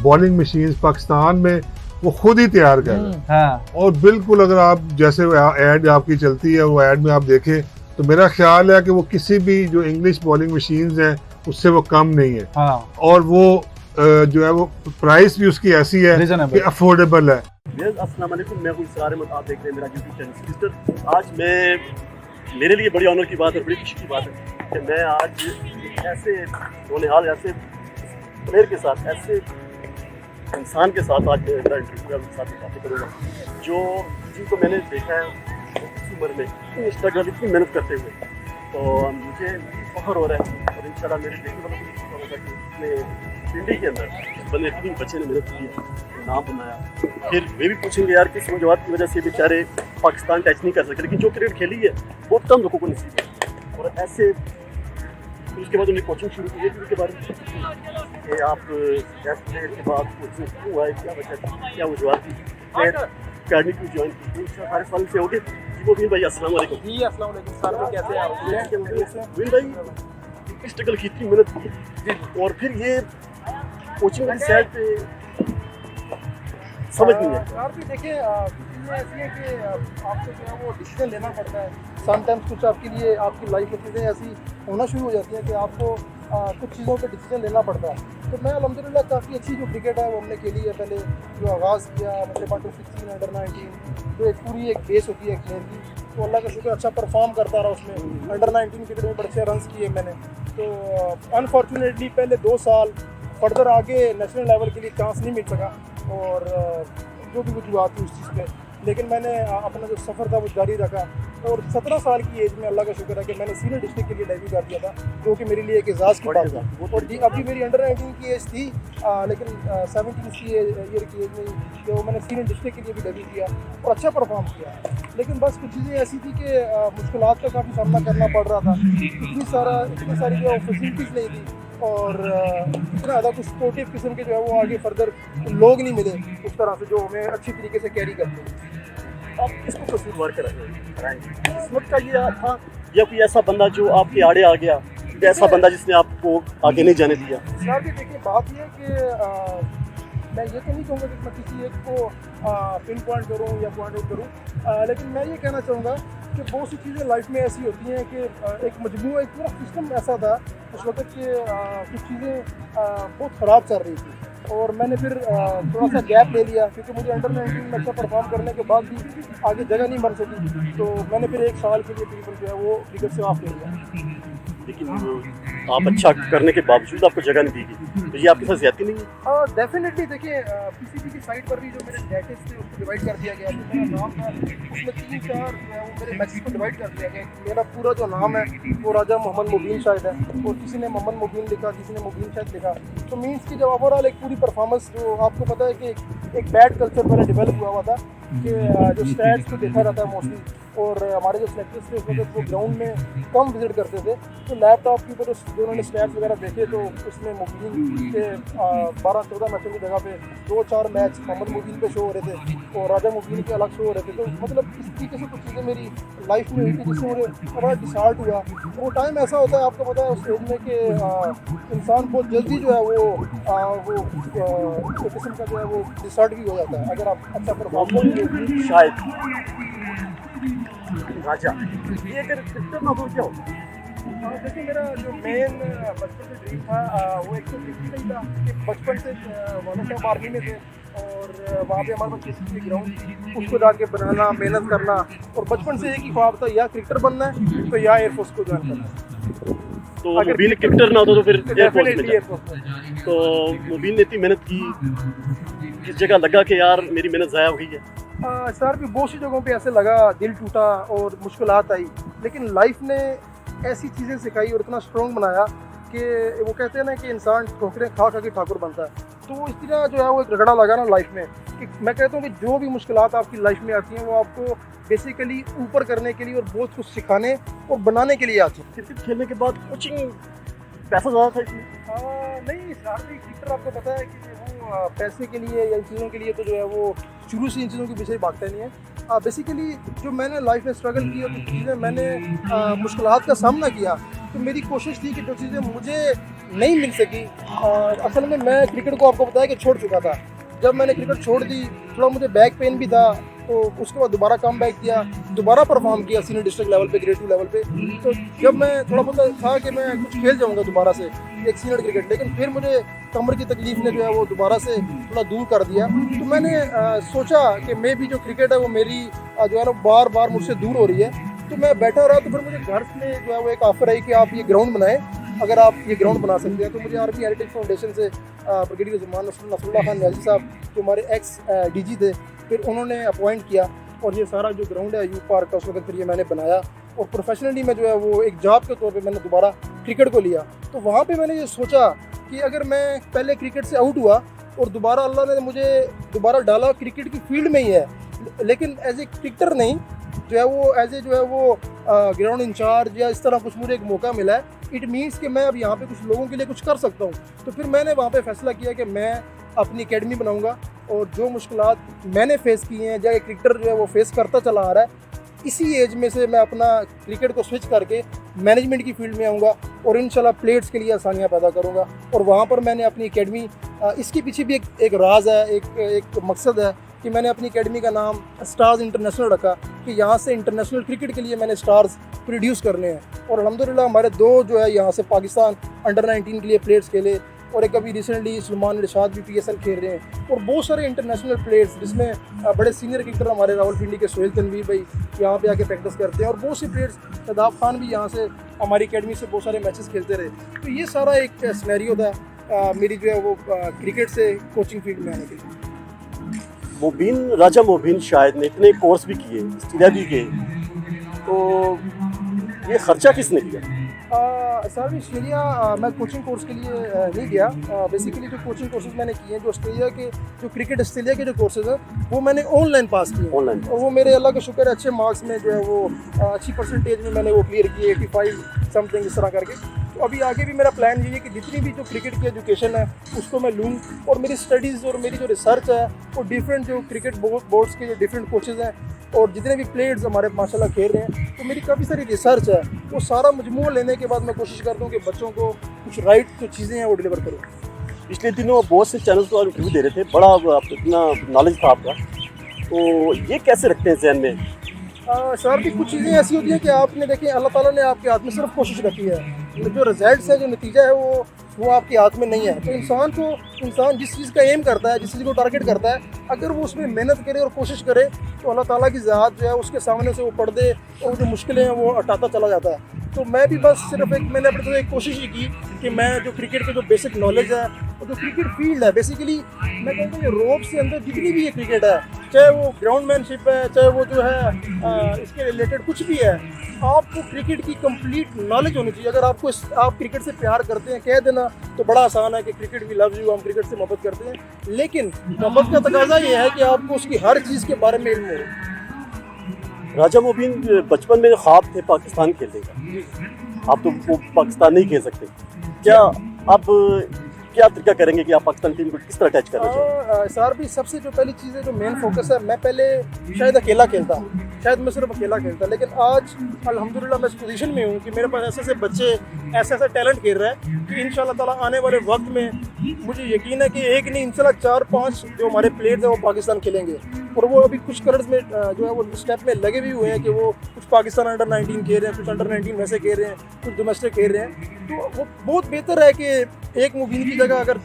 Bowling machine Pakistan में वो खुद ही तैयार कर रहे हैं। हाँ। और बिल्कुल अगर आप जैसे ऐड आपकी चलती है, वो ऐड में आप देखें तो मेरा ख्याल है कि वो किसी भी जो इंग्लिश बॉलिंग मशीन्स हैं उससे वो कम नहीं है। हाँ। और वो जो है वो प्राइस भी उसकी ऐसी है कि अफोर्डेबल है। अस्सलाम वालेकुम, मैं हूं इसरार अहमद, आप देख रहे हैं मेरा यूट्यूब चैनल सिस्टर। आज मेरे लिए बड़ी ऑनर की बात है, बड़ी खुशी की बात है कि मैं आज ऐसे हाल ऐसे प्लेयर के साथ, ऐसे इंसान के साथ आज मेरा इंटरव्यू साथ बातें करूँगा जिनको मैंने देखा है इस उम्र में इतनी स्ट्रगल, इतनी मेहनत करते हुए। तो मुझे फख्र हो रहा है और इंशाल्लाह मेरे देखने वालों को भी फख्र होगा कि इसने पिंडी के अंदर बने इतनी बच्चे ने मेहनत की है, नाम बनाया। फिर वे भी पूछेंगे यार किस वजह की वजह से बेचारे पाकिस्तान टच नहीं कर सके, लेकिन जो क्रिकेट खेली है बहुत कम लोगों को नसीब है। और ऐसे फिर उसके बाद उन्हें कोचिंग शुरू की है उसके बारे में कि आप टेस्ट प्लेयर के बाद कोचिंग क्यों आए, क्या वजह थी, क्या वजूहत थी, अकेडमी क्यों ज्वाइन की, सारे साल से हो गए। जी मोबिन भाई अस्सलाम वालेकुम। जी अस्सलाम वालेकुम सर, तो कैसे हैं मोबिन भाई स्ट्रगल की, इतनी मेहनत की और फिर ये कोचिंग वाली साइड पे समझ नहीं है यार। भी देखिए चीज़ें ऐसी है कि आपको जो है वो डिसीजन लेना पड़ता है। समटाइम्स कुछ आपके लिए आपकी लाइफ में चीज़ें ऐसी होना शुरू हो जाती हैं कि आपको कुछ चीज़ों पे डिसीजन लेना पड़ता है। तो मैं अल्हम्दुलिल्लाह काफ़ी अच्छी जो क्रिकेट है वो हमने खेली है। पहले जो आगाज़ किया मतलब अंडर 16 अंडर 19 जो एक पूरी एक बेस होती है एक प्लेयर की, तो अल्लाह का शुक्र अच्छा परफॉर्म करता रहा उसमें। अंडर 19 क्रिकेट में बड़े अच्छे रन किए मैंने। तो अनफॉर्चुनेटली पहले 2 साल फर्दर आगे नेशनल लेवल के लिए चांस नहीं मिल सका और जो भी वजूहत थी उस चीज़ पे, लेकिन मैंने अपना जो सफ़र था वो जारी रखा। और 17 साल की एज में अल्लाह का शुक्र है कि मैंने सीनियर डिस्ट्रिक्ट के लिए डेब्यू कर दिया था, जो कि मेरे लिए एक एजाज़ की बात था। और अभी मेरी अंडर 19 की एज थी, लेकिन 17 की ईयर की एज में जो मैंने सीनियर डिस्ट्रिक्ट के लिए भी डेब्यू किया और अच्छा परफॉर्म किया। लेकिन बस कुछ चीज़ें ऐसी थी कि मुश्किलात का काफ़ी सामना करना पड़ रहा था। इतनी सारी जो फैसिलिटीज़ नहीं थी और इतना ज़्यादा कुछ स्पोर्टिव किस्म के जो है वो आगे फर्दर लोग नहीं मिले उस तरह से जो हमें अच्छी तरीके से कैरी करते हैं। आप इसको कसूरवार कराएंगे, किस्मत का ये था या कोई ऐसा बंदा जो आपके आड़े आ गया, ऐसा बंदा जिसने आपको आगे नहीं जाने दिया? सर भी देखिए बात यह है कि मैं ये तो नहीं कहूँगा कि मैं किसी एक को पिन पॉइंट करूँ या पॉइंट आउट करूँ, लेकिन मैं ये कहना चाहूँगा कि बहुत सी चीज़ें लाइफ में ऐसी होती हैं कि एक मजमूआ, एक पूरा सिस्टम ऐसा था उस वक्त के कुछ चीज़ें बहुत ख़राब चल रही थी और मैंने फिर थोड़ा सा गैप ले लिया क्योंकि मुझे अंडर 19 में अच्छा परफॉर्म करने के बाद भी आगे जगह नहीं बन सकी। तो मैंने फिर 1 साल के लिए तकरीबन जो है वो क्रिकेट से ऑफ ले लिया। लेकिन आप अच्छा करने के बावजूद आपको जगह नहीं दी गई, तो ये आपके साथ ज़्यादती नहीं है? डेफिनेटली देखिए पीसीबी की साइड पर भी जो मेरे डैटेज थे उसको डिवाइड कर दिया गया। जो मेरा नाम था उसमें 3-4 वो मेरे मैचेस को डिवाइड कर दिया गया। मेरा पूरा जो नाम है वो राजा मोहम्मद मुबीन शायद है और किसी ने मोहम्मद मुबीन लिखा, किसी ने मुबीन शायद लिखा। तो मीन्स की जब ओवरऑल एक पूरी परफॉर्मेंस जो आपको पता है कि एक बैड कल्चर पहले डेवलप हुआ था कि जो स्टैट्स को देखा जाता है मोस्टली और हमारे जो सेलेक्टर्स थे उस वक्त वो ग्राउंड में कम विजिट करते थे। तो लैपटॉप के ऊपर जो उन्होंने स्टैट्स वगैरह देखे तो उसमें मुबीन के 12-14 मैचों की जगह पे 2-4 मैच मोहम्मद मुबीन पे शो हो रहे थे और राजा मुबीन के अलग शो हो रहे थे। तो मतलब इस तरीके से कुछ चीज़ें मेरी लाइफ में हुई थी जिससे मुझे बड़ा डिसहार्ट हुआ। वो टाइम ऐसा होता है आपको पता है उस एज में कि इंसान बहुत जल्दी जो है वो एक किस्म का जो है वो डिसहार्ट भी हो जाता है अगर आप अच्छा परफॉर्म शायद राजा ये अगर क्रिकेटर ना हो क्या होता? देखिए मेरा जो मेन बचपन से ड्रीम था वो एक तो क्रिकेट ही था कि बचपन से वाला साहब आर्मी में थे और वहाँ पे हमारे पास किसी की ग्राउंड थी, उसको जाके बनाना, मेहनत करना और बचपन से एक ही ख्वाब था या क्रिकेटर बनना है तो या एयरफोर्स को ज्वाइन करना है। तो मुबीन क्रिकेटर ना होता तो फिर एयरफोर्स में जाता। तो मुबीन ने इतनी मेहनत की, किस जगह लगा कि यार मेरी मेहनत ज़ाया हो गई है? सर भी बहुत सी जगहों पे ऐसे लगा, दिल टूटा और मुश्किलात आई, लेकिन लाइफ ने ऐसी चीज़ें सिखाई और इतना स्ट्रॉन्ग बनाया कि वो कहते हैं ना कि इंसान ठोकरें खा खा के ठाकुर बनता है। तो इस तरह जो है वो एक रगड़ा लगा ना लाइफ में कि मैं कहता हूँ कि जो भी मुश्किलात आपकी लाइफ में आती हैं वो आपको बेसिकली ऊपर करने के लिए और बहुत कुछ सिखाने और बनाने के लिए आती है। क्रिकेट खेलने के बाद कोचिंग पैसा ज़्यादा था इसमें? नहीं सारे क्रिकेटर आपको पता है कि वो पैसे के लिए या इन चीज़ों के लिए तो जो है वो शुरू से इन चीज़ों के पीछे भागता नहीं है। बेसिकली जो मैंने लाइफ में स्ट्रगल किया, जो चीज़ें मैंने मुश्किलात का सामना किया, तो मेरी कोशिश थी कि जो चीज़ें मुझे नहीं मिल सकी, असल में मैं क्रिकेट को आपको बताया कि छोड़ चुका था। जब मैंने क्रिकेट छोड़ दी, थोड़ा मुझे बैक पेन भी था, तो उसके बाद दोबारा कम बैक किया, दोबारा परफॉर्म किया सीनियर डिस्ट्रिक्ट लेवल पे, ग्रेड 2 लेवल पे। तो जब मैं थोड़ा बहुत था कि मैं कुछ खेल जाऊंगा दोबारा से एक सीनियर क्रिकेट, लेकिन फिर मुझे कमर की तकलीफ ने जो है वो दोबारा से थोड़ा दूर कर दिया। तो मैंने सोचा कि मैं भी जो क्रिकेट है वो मेरी जो है ना बार बार मुझसे दूर हो रही है। तो मैं बैठा रहा, तो फिर मुझे घर में जो है वो एक ऑफर आई कि आप ये ग्राउंड बनाएं, अगर आप ये ग्राउंड बना सकते हैं। तो मुझे आर्मी एथलेटिक्स फाउंडेशन से ब्रिगेडियर जमान नसरुल्लाह खान न्याजी साहब जो हमारे एक्स डीजी थे, फिर उन्होंने अपॉइंट किया और ये सारा जो ग्राउंड है यूथ पार्क का, उस वक्त फिर ये मैंने बनाया और प्रोफेशनली मैं जो है वो एक जॉब के तौर पे मैंने दोबारा क्रिकेट को लिया। तो वहाँ पे मैंने ये सोचा कि अगर मैं पहले क्रिकेट से आउट हुआ और दोबारा अल्लाह ने मुझे दोबारा डाला क्रिकेट की फील्ड में ही है, लेकिन एज ए क्रिकेटर नहीं, जो है वो एज ए जो है वो ग्राउंड इंचार्ज या इस तरह कुछ मुझे एक मौका मिला है, इट मीन्स कि मैं अब यहाँ पे कुछ लोगों के लिए कुछ कर सकता हूँ। तो फिर मैंने वहाँ पे फैसला किया कि मैं अपनी एकेडमी बनाऊँगा और जो मुश्किलात मैंने फेस की हैं, या क्रिकेटर जो है वो फेस करता चला आ रहा है, इसी एज में से मैं अपना क्रिकेट को स्विच करके मैनेजमेंट की फील्ड में आऊँगा और इंशाल्लाह प्लेयर्स के लिए आसानियाँ पैदा करूँगा। और वहाँ पर मैंने अपनी एकेडमी, इसके पीछे भी एक राज है, एक मकसद है कि मैंने अपनी एकेडमी का नाम स्टार्स इंटरनेशनल रखा कि यहाँ से इंटरनेशनल क्रिकेट के लिए मैंने स्टार्स प्रोड्यूस करने हैं। और अल्हम्दुलिल्लाह हमारे 2 जो है यहाँ से पाकिस्तान अंडर 19 के लिए प्लेयर्स खेले, और एक अभी रिसेंटली सलमान इरशाद भी PSL खेल रहे हैं, और बहुत सारे इंटरनेशनल प्लेयर्स जिसमें बड़े सीनियर क्रिकेटर हमारे रावलपिंडी के सोहेल तनवीर भाई यहाँ पे आके प्रैक्टिस करते हैं, और बहुत से प्लेयर्स शदाब खान भी यहाँ से हमारी एकेडमी से बहुत सारे मैचेस खेलते रहे। तो ये सारा एक सिनेरियो था मेरी जो है वो क्रिकेट से कोचिंग फील्ड में आने के लिए। मोबिन, राजा मोबिन शायद ने इतने कोर्स भी किए, ऑस्ट्रेलिया भी गए, तो ये खर्चा किसने किया? सर भी ऑस्ट्रेलिया मैं कोचिंग कोर्स के लिए नहीं गया। बेसिकली जो कोचिंग कोर्सेज मैंने किए हैं, जो ऑस्ट्रेलिया के जो क्रिकेट ऑस्ट्रेलिया के जो कोर्सेज हैं वो मैंने ऑनलाइन पास किए, ऑनलाइन, और वो मेरे अल्लाह का शुक्र है अच्छे मार्क्स में जो है वो अच्छी परसेंटेज में मैंने वो क्लियर किए, 85 समथिंग इस तरह करके। तो अभी आगे भी मेरा प्लान ये है कि जितनी भी जो क्रिकेट की एजुकेशन है उसको मैं लूँ, और मेरी स्टडीज़ और मेरी जो रिसर्च है वो डिफरेंट जो क्रिकेट बोर्ड्स के जो डिफरेंट कोचेज़ हैं और जितने भी प्लेयर्स हमारे माशाल्लाह खेल रहे हैं, तो मेरी काफ़ी सारी रिसर्च है, वो सारा मजमूआ लेने के बाद मैं कोशिश करता हूँ कि बच्चों को कुछ राइट जो चीज़ें हैं वो डिलीवर करूँ। पिछले दिनों बहुत से चैनल्स को आप इंटरव्यू दे रहे थे, बड़ा आप इतना नॉलेज था आपका, तो ये कैसे रखते हैं जहन में? सर भी कुछ चीज़ें ऐसी होती हैं कि आपने देखें अल्लाह ताला ने आपके हाथ में सिर्फ कोशिश रखी है, जो रिजल्ट्स है, जो नतीजा है वो आपके हाथ में नहीं है। तो इंसान जिस चीज़ का एम करता है, जिस चीज़ को टारगेट करता है, अगर वो उसमें मेहनत करे और कोशिश करे, तो अल्लाह ताला की ज़ात जो है उसके सामने से वो पर्दे और वो जो मुश्किलें हैं वो हटाता चला जाता है। तो मैं भी बस सिर्फ मैंने अपने तो एक कोशिश ही की कि मैं जो क्रिकेट के जो बेसिक नॉलेज है और जो क्रिकेट फील्ड है, बेसिकली मैं कहता हूँ रोप से अंदर जितनी भी ये क्रिकेट है, चाहे वो ग्राउंडमैनशिप है, चाहे वो जो है इसके रिलेटेड कुछ भी है, आपको क्रिकेट की कंप्लीट नॉलेज होनी चाहिए। अगर आप क्रिकेट से प्यार करते हैं, कह देना तो बड़ा आसान है कि क्रिकेट वी लव यू, हम क्रिकेट से मोहब्बत करते हैं, लेकिन मोहब्बत का तकाजा ये है कि आपको उसकी हर चीज़ के बारे में इल्म हो। राजा मोबिन बचपन में ख्वाब थे पाकिस्तान खेलने का, आप तो वो पाकिस्तान नहीं खेल सकते, क्या तरीका करेंगे कि आप पाकिस्तान टीम को किस तरह अटैच करना चाहिए? सर भी सबसे जो पहली चीज़ है, जो मेन फोकस है, मैं पहले शायद अकेला खेलता, शायद मैं सिर्फ अकेला खेलता, लेकिन आज अल्हम्दुलिल्लाह मैं इस पोजीशन में हूँ कि मेरे पास ऐसे बच्चे ऐसा टैलेंट खेल रहा है कि इंशाल्लाह ताला आने वाले वक्त में मुझे यकीन है कि एक नहीं इंशाल्लाह 4-5 जो हमारे प्लेयर्स हैं वो पाकिस्तान खेलेंगे, और वो अभी कुछ कलर्स में जो है वो स्टेप में लगे भी हुए हैं कि वो कुछ पाकिस्तान अंडर 19 खेल रहे हैं, कुछ अंडर 19 वैसे खेल रहे हैं, कुछ डोमेस्टिक खेल रहे हैं। तो वो बहुत बेहतर है कि एक मुबीन की जगह अगर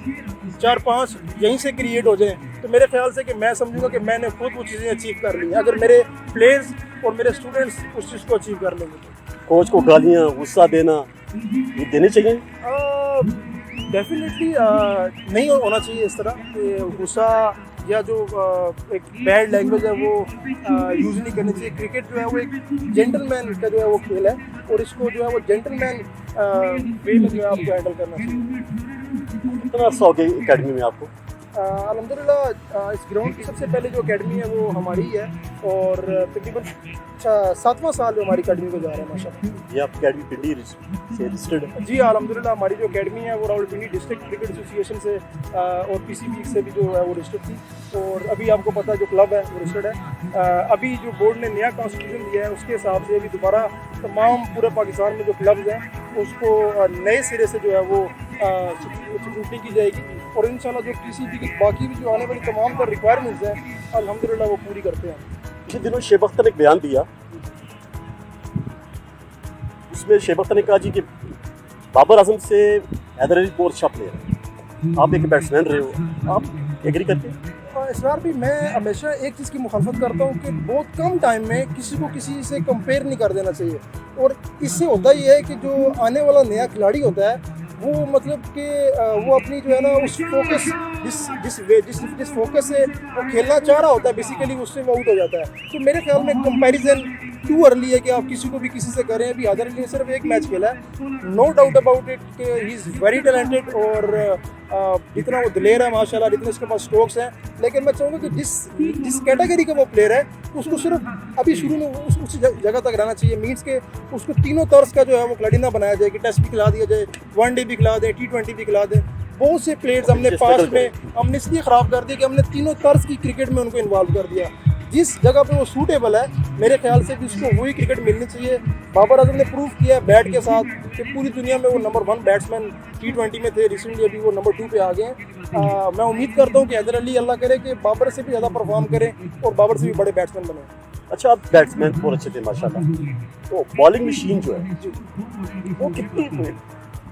4-5 यहीं से क्रिएट हो जाएं, तो मेरे ख्याल से कि मैं समझूंगा कि मैंने खुद वो चीज़ें अचीव कर ली हैं, अगर मेरे प्लेयर्स और मेरे स्टूडेंट्स उस चीज़ को अचीव कर लेंगे। कोच को गालियाँ, गुस्सा देना ये देने चाहिए? डेफिनेटली नहीं होना चाहिए इस तरह कि गुस्सा या जो एक बैड लैंग्वेज है वो यूज़ नहीं करनी चाहिए। क्रिकेट जो है वो एक जेंटलमैन का जो है वो खेल है, और इसको जो है वो जेंटलमैन वे में जो है आपको हैंडल करना चाहिए। कितना अर्सा हो गया एकेडमी में आपको? अल्हम्दुलिल्लाह इस ग्राउंड की सबसे पहले जो एकेडमी है वो हमारी ही है और तकरीबन 7वां साल जो हमारी एकेडमी को जा रहा है माशाल्लाह। ये आपकी अकेडमी पिंडी से रजिस्टर्ड है? जी अल्हम्दुलिल्लाह हमारी जो एकेडमी है वो रावलपिंडी डिस्ट्रिक्ट क्रिकेट एसोसिएशन से और पीसीबी से भी जो है वो रजिस्टर्ड थी और अभी आपको पता है जो क्लब है वो रजिस्टर्ड है। अभी जो बोर्ड ने नया कॉन्स्टिट्यूशन दिया है उसके हिसाब से अभी दोबारा तमाम पूरे पाकिस्तान में जो क्लब्स हैं उसको नए सिरे से जो है वो स्क्रूटनी की जाएगी और इंशाल्लाह जो पीसीबी की बाकी भी जो आने वाली तमाम तर रिक्वायरमेंट्स हैं अल्हम्दुलिल्लाह वो पूरी करते हैं। पिछले दिनों शेब अख्तर ने एक बयान दिया, उसमें शेब अख्तर ने कहा जी कि बाबर आजम से हैदर अली बहुत अच्छा प्लेयर है, आप एक बैट्समैन रहे हो, आप एग्री करते हैं? इसरार भी मैं हमेशा एक चीज़ की मुखालफत करता हूँ कि बहुत कम टाइम में किसी को किसी से कंपेयर नहीं कर देना चाहिए और इससे होता ये है कि जो आने वाला नया खिलाड़ी होता है वो मतलब कि वो अपनी जो है ना उस फोकस जिस फोकस से वो खेलना चाह रहा होता है बेसिकली उससे वो आउट हो जाता है। तो मेरे ख्याल में कंपैरिजन टू अर्ली है कि आप किसी को भी किसी से करें। अभी हैदर अली ने सिर्फ एक मैच खेला है, नो डाउट अबाउट इट कि ही इज़ वेरी टैलेंटेड और जितना वो दिलेर है माशाल्लाह, जितने उसके पास स्ट्रोक्स हैं, लेकिन मैं चाहूँगा कि जिस कैटेगरी का वो प्लेयर है उसको सिर्फ अभी शुरू में उस जगह तक रहना चाहिए। मीन्स के उसको तीनों तर्ज का जो है वो खिलाड़ी ना बनाया जाए कि टेस्ट भी खिला दिया जाए, वनडे भी खिला दें, T20 भी खिला दें। बहुत से प्लेयर्स हमने पास में हमने इसलिए ख़राब कर दिया कि हमने तीनों तर्ज की क्रिकेट में उनको इन्वॉल्व कर दिया। जिस जगह पे वो सूटेबल है मेरे ख्याल से भी उसको वही क्रिकेट मिलनी चाहिए। बाबर आजम ने प्रूव किया बैट के साथ कि पूरी दुनिया में वो नंबर 1 बैट्समैन T20 में थे, रिसेंटली अभी वो नंबर 2 पे आ गए हैं। मैं उम्मीद करता हूँ कि हैदर अली अल्लाह करे कि बाबर से भी ज़्यादा परफॉर्म करें और बाबर से भी बड़े बैट्समैन बने। अच्छा, आप बैट्समैन बहुत अच्छे थे माशाल्लाह, तो बॉलिंग मशीन जो है वो कितनी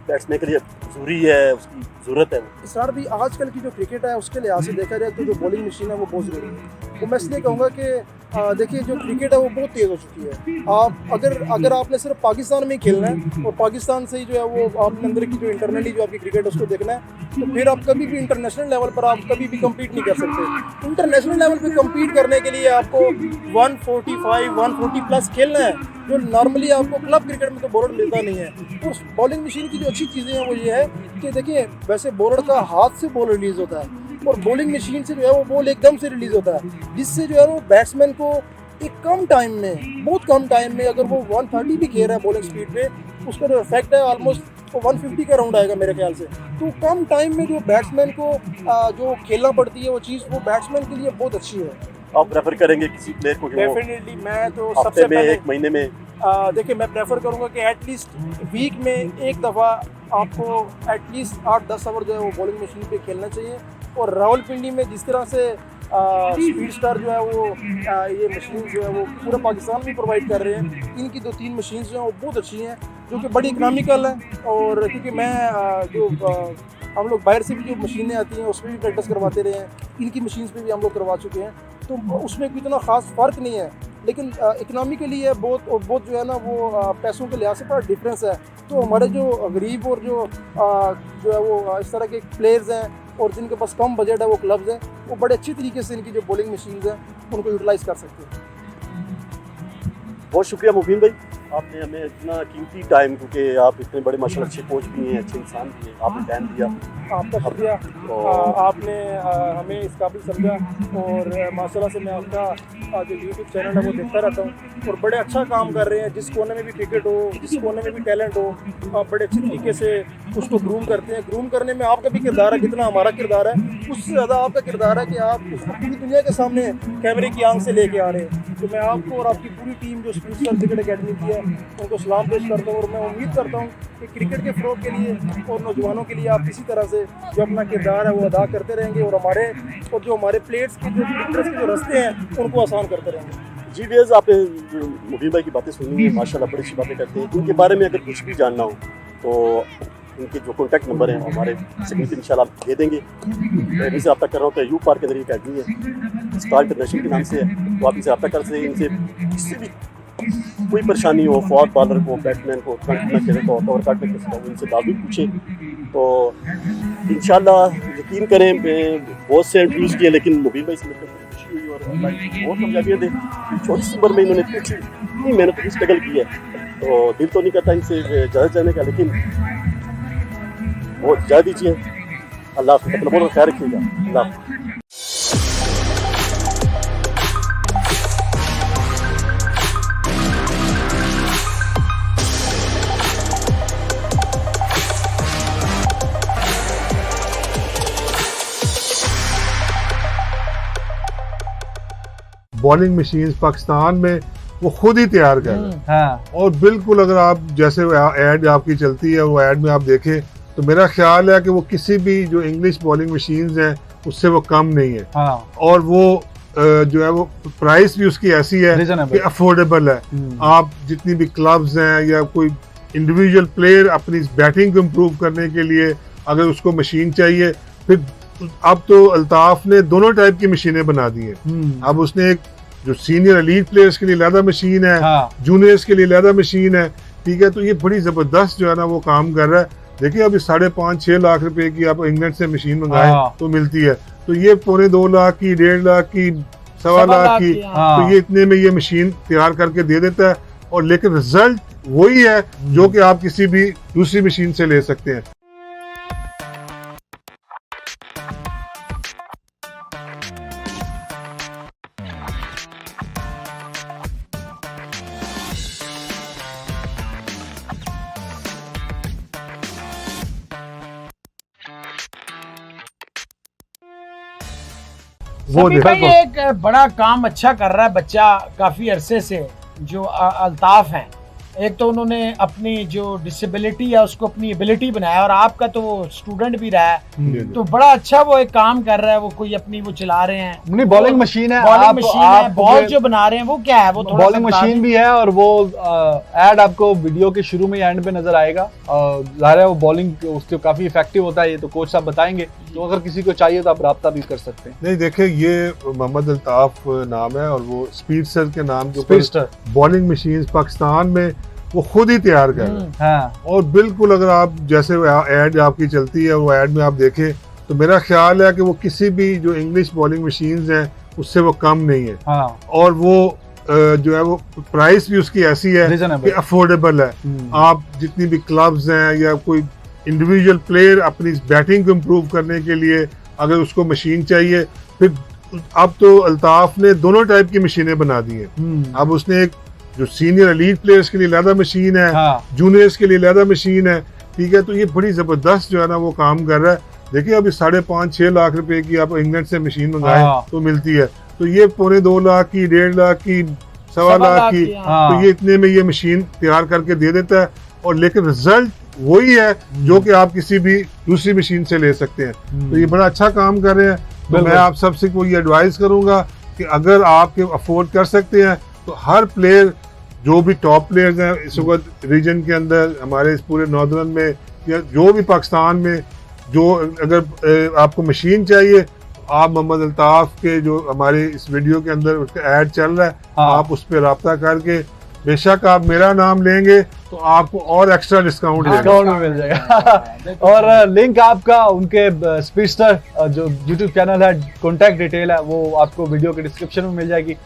बैट्समैन के लिए ज़रूरी है, उसकी ज़रूरत है? सर भी आजकल की जो क्रिकेट है उसके लिहाज से देखा जाए तो जो बॉलिंग मशीन है वो बहुत ज़रूरी है। तो मैं इसलिए कहूँगा कि देखिए जो क्रिकेट है वो बहुत तेज़ हो चुकी है। आप अगर आपने सिर्फ पाकिस्तान में ही खेलना है और पाकिस्तान से ही जो है वो आपने अंदर की जो इंटरनली जो आपकी क्रिकेट है उसको देखना है तो फिर आप कभी भी इंटरनेशनल लेवल पर आप कभी भी कम्पीट नहीं कर सकते। इंटरनेशनल लेवल पर कम्पीट करने के लिए आपको 145 140 प्लस खेलना है, जो नॉर्मली आपको क्लब क्रिकेट में तो बॉलर मिलता नहीं है। और बॉलिंग मशीन की जो अच्छी चीज़ें हैं वो ये है कि देखिए वैसे बॉलर का हाथ से बॉल रिलीज़ होता है और बॉलिंग मशीन से जो है वो बॉल एकदम से रिलीज़ होता है, जिससे जो है वो बैट्समैन को एक कम टाइम में, बहुत कम टाइम में, अगर वो 130 भी खेल रहा है बॉलिंग स्पीड पे, उसका जो इफेक्ट है ऑलमोस्ट 150 का राउंड आएगा मेरे ख्याल से। तो कम टाइम में जो बैट्समैन को जो खेलना पड़ती है वो चीज़ वो बैट्समैन के लिए बहुत अच्छी है। आप प्रेफर करेंगे किसी प्लेयर को? डेफिनेटली मैं तो सबसे पहले एक महीने में देखिए मैं प्रेफर करूँगा कि एटलीस्ट वीक में एक दफ़ा आपको एटलीस्ट 8-10 ओवर जो है वो बॉलिंग मशीन पे खेलना चाहिए। और रावलपिंडी में जिस तरह से स्पीड स्टार जो है वो ये मशीन जो है वो पूरे पाकिस्तान में प्रोवाइड कर रहे हैं, इनकी 2-3 मशीन जो हैं वो बहुत अच्छी हैं जो कि बड़ी इकनॉमिकल हैं। और क्योंकि मैं जो हम लोग बाहर से भी जो मशीनें आती हैं उसमें भी प्रैक्टिस करवाते रहे हैं, इनकी मशीन्स पे भी हम लोग करवा चुके हैं, तो उसमें कोई इतना ख़ास फ़र्क नहीं है, लेकिन इकनॉमिकली है बहुत जो है ना वो पैसों के लिहाज से बड़ा डिफरेंस है। तो हमारे जो गरीब और जो है वो इस तरह के प्लेयर्स हैं और जिनके पास कम बजट है वो क्लब्स हैं, वो बड़े अच्छी तरीके से इनकी जो बॉलिंग मशीन्स हैं उनको यूटिलाइज़ कर सकते हैं। बहुत शुक्रिया मुबीन भाई, आपने हमें इतना कीमती टाइम, क्योंकि आप इतने बड़े माशाल्लाह अच्छे कोच भी हैं, अच्छे इंसान भी हैं, आपने टाइम दिया, आपका शुक्रिया। आपने हमें इस काबिल समझा और माशाल्लाह से मैं आपका जो यूट्यूब चैनल है वो देखता रहता हूँ और बड़े अच्छा काम कर रहे हैं। जिस कोने में भी क्रिकेट हो, जिस कोने में भी टैलेंट हो, आप बड़े अच्छे तरीके से उसको ग्रूम करते हैं। ग्रूम करने में आपका भी किरदार है, जितना हमारा किरदार है उससे ज़्यादा आपका किरदार है कि आप उसको पूरी दुनिया के सामने कैमरे की आंख से लेके आ रहे हैं। तो मैं आपको और आपकी पूरी टीम जो स्पीड स्टार क्रिकेट अकेडमी की है उनको सलाम पेश करता हूँ और मैं उम्मीद करता हूँ कि क्रिकेट के फ़रोग़ के लिए और नौजवानों के लिए आप इसी तरह से जो अपना किरदार है वो अदा करते रहेंगे और जो हमारे प्लेयर्स के जो रास्ते हैं उनको आसान करते रहेंगे। जी बेज़, आपने मुबीन भाई की बातें सुनी है, माशाल्लाह बड़ी अच्छी बातें करते हैं। इनके बारे में अगर कुछ भी जानना हो तो इनके जो कॉन्टैक्ट नंबर हैं हमारे स्क्रीन पर इंशाल्लाह दे देंगे। मैं इनसे रब्ता कर रहा हूँ तो यू पार्क के अंदर अकेडमी है, स्टार इंटरनेशनल के नाम से है, तो आप इनसे रब्ता कर सकते हैं। इनसे किसी भी कोई परेशानी हो, फॉर बॉलर को, बैट्समैन को, फ्रंट में खेले तो कवर काट में कैसे हो, इनसे दावी पूछे तो इंशाल्लाह यकीन करें। बहुत से इंटरव्यूज़ किए लेकिन मुबीन भाई से मिलकर खुशी हुई और बहुत कामयाबियाँ दी। छोटी सी उम्र में इन्होंने इतनी मेहनत की, स्ट्रगल की है, तो दिल तो नहीं करता इनसे ज़्यादा जाने का, लेकिन बहुत ज़्यादा दीजिए। अल्लाह हाफ़िज़, अपना बहुत ख्याल रखिएगा। अल्लाह हाफ़िज़। बॉलिंग मशीन पाकिस्तान में वो खुद ही तैयार कर रहे हैं। हाँ और बिल्कुल अगर आप जैसे ऐड आपकी चलती है वो ऐड में आप देखें तो मेरा ख्याल है कि वो किसी भी जो इंग्लिश बॉलिंग मशीन्स हैं उससे वो कम नहीं है। हाँ और वो जो है वो प्राइस भी उसकी ऐसी है Reasonable। कि अफोर्डेबल है। आप जितनी भी क्लब्स हैं या कोई इंडिविजुअल प्लेयर अपनी बैटिंग को इम्प्रूव करने के लिए अगर उसको मशीन चाहिए, फिर अब तो अल्ताफ ने दोनों टाइप की मशीनें बना दी हैं। अब उसने एक जो सीनियर एलीट प्लेयर्स के लिए अलहदा मशीन है, हाँ। जूनियर्स के लिए अलहदा मशीन है, ठीक है। तो ये बड़ी जबरदस्त जो है ना वो काम कर रहा है। देखिए अभी 5.5-6 लाख रुपए की आप इंग्लैंड से मशीन मंगाए हाँ। तो मिलती है, तो ये 2.25 लाख की, 1.5 लाख की, 1.25 लाख की, हाँ। तो ये इतने में ये मशीन तैयार करके दे देता है। और लेकिन रिजल्ट वही है जो कि आप किसी भी दूसरी मशीन से ले सकते हैं। वो सभी भाई देखो एक बड़ा काम अच्छा कर रहा है बच्चा काफी अरसे से, जो अल्ताफ हैं। एक तो उन्होंने अपनी जो डिसेबिलिटी है उसको अपनी एबिलिटी बनाया, और आपका तो वो स्टूडेंट भी रहा है, तो बड़ा अच्छा वो एक काम कर रहा है। वो कोई अपनी वो चला रहे हैं, नहीं बॉलिंग मशीन है, बॉलिंग मशीन है, बॉल जो जो बना रहे हैं वो क्या है, वो थोड़ा बॉलिंग मशीन भी है। और वो ऐड आपको वीडियो के शुरू में एंड पे नजर आएगा। जाहिर है वो बॉलिंग उसके काफी इफेक्टिव होता है, ये तो कोच साहब बताएंगे। तो अगर किसी को चाहिए तो आप राब्ता भी कर सकते हैं। नहीं देखिए ये मोहम्मद अल्ताफ नाम है और वो स्पीडस्टर के नाम के स्पीडस्टर। बॉलिंग मशीन पाकिस्तान में वो खुद ही तैयार कर रहे हैं। हाँ और बिल्कुल अगर आप जैसे ऐड आपकी चलती है वो ऐड में आप देखें तो मेरा ख्याल है कि वो किसी भी जो इंग्लिश बॉलिंग मशीन्स हैं उससे वो कम नहीं है। हाँ और वो जो है वो प्राइस भी उसकी ऐसी है Reasonable। कि अफोर्डेबल है। आप जितनी भी क्लब्स हैं या कोई इंडिविजुअल प्लेयर अपनी बैटिंग को इम्प्रूव करने के लिए अगर उसको मशीन चाहिए, फिर अब तो अल्ताफ ने दोनों टाइप की मशीनें बना दी हैं। अब उसने एक जो सीनियर एलीट प्लेयर्स के लिए अलहदा मशीन है, हाँ। जूनियर्स के लिए अलहदा मशीन है, ठीक है। तो ये बड़ी जबरदस्त जो है ना वो काम कर रहा है। देखिए अभी 5.5-6 लाख रुपए की आप इंग्लैंड से मशीन मंगाए हाँ। तो मिलती है, तो ये 2.25 लाख की, 1.5 लाख की, 1.25 लाख की, हाँ। तो ये इतने में ये मशीन तैयार करके दे देता है। और लेकिन रिजल्ट वही है जो कि आप किसी भी दूसरी मशीन से ले सकते हैं। तो ये बड़ा अच्छा काम कर रहे हैं। तो मैं आप सबसे कोई एडवाइस करूंगा कि अगर आप अफोर्ड कर सकते हैं तो हर प्लेयर, जो भी टॉप प्लेयर्स हैं इस वक्त रीजन के अंदर, हमारे इस पूरे नॉर्दर्न में या जो भी पाकिस्तान में, जो अगर आपको मशीन चाहिए, आप मोहम्मद अल्ताफ के जो हमारे इस वीडियो के अंदर उसका ऐड चल रहा है, हाँ। आप उस पर रब्ता करके, बेशक आप मेरा नाम लेंगे तो आपको और एक्स्ट्रा डिस्काउंट देगा। डिस्काउंट में मिल जाएगा। और लिंक आपका उनके स्पीडस्टर जो यूट्यूब चैनल है, कॉन्टैक्ट डिटेल है, वो आपको वीडियो के डिस्क्रिप्शन में मिल जाएगी।